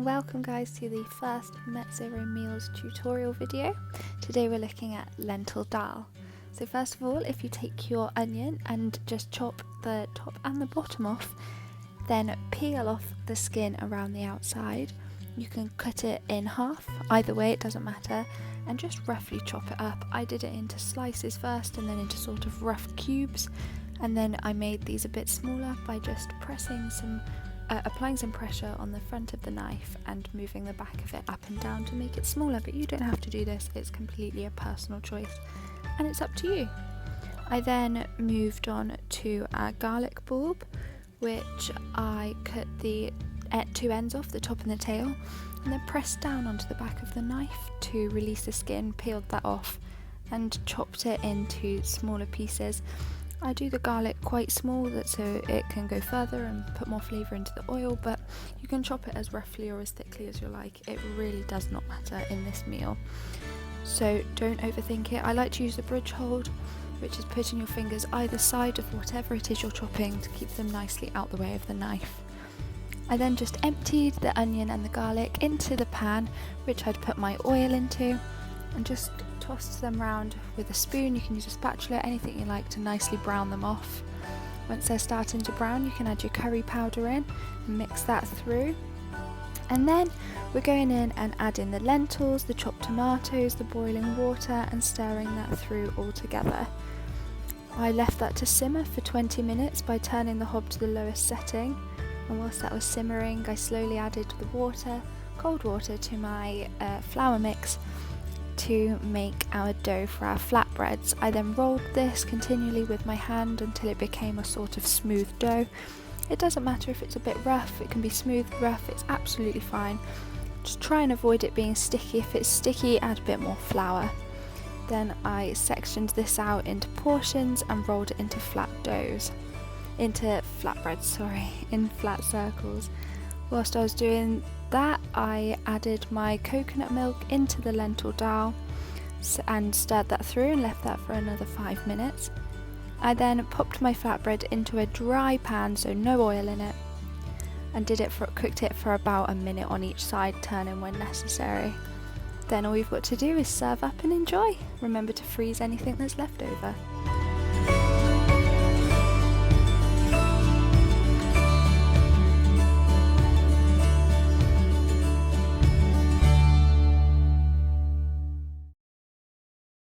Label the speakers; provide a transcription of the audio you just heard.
Speaker 1: Welcome guys to the first Met Zero Meals tutorial video. Today we're looking at lentil dal. So first of all, if you take your onion and just chop the top and the bottom off, then peel off the skin around the outside. You can cut it in half, either way it doesn't matter, and just roughly chop it up. I did it into slices first and then into sort of rough cubes, and then I made these a bit smaller by just applying some pressure on the front of the knife and moving the back of it up and down to make it smaller, but you don't have to do this, it's completely a personal choice and it's up to you. I then moved on to a garlic bulb, which I cut the two ends off, the top and the tail, and then pressed down onto the back of the knife to release the skin, peeled that off and chopped it into smaller pieces. I do the garlic quite small so it can go further and put more flavour into the oil, but you can chop it as roughly or as thickly as you like. It really does not matter in this meal, so don't overthink it. I like to use the bridge hold, which is putting your fingers either side of whatever it is you're chopping to keep them nicely out the way of the knife. I then just emptied the onion and the garlic into the pan, which I'd put my oil into, and just tossed them round with a spoon. You can use a spatula, anything you like, to nicely brown them off. Once they're starting to brown, you can add your curry powder in and mix that through. And then we're going in and adding the lentils, the chopped tomatoes, the boiling water, and stirring that through all together. I left that to simmer for 20 minutes by turning the hob to the lowest setting, and whilst that was simmering I slowly added the water, cold water, to my flour mix to make our dough for our flatbreads. I then rolled this continually with my hand until it became a sort of smooth dough. It doesn't matter if it's a bit rough, it can be smooth, rough, it's absolutely fine. Just try and avoid it being sticky. If it's sticky, add a bit more flour. Then I sectioned this out into portions and rolled it into flatbreads, in flat circles. Whilst I was doing that, I added my coconut milk into the lentil dal and stirred that through and left that for another 5 minutes. I then popped my flatbread into a dry pan, so no oil in it, and cooked it for about a minute on each side, turning when necessary. Then all you've got to do is serve up and enjoy. Remember to freeze anything that's left over.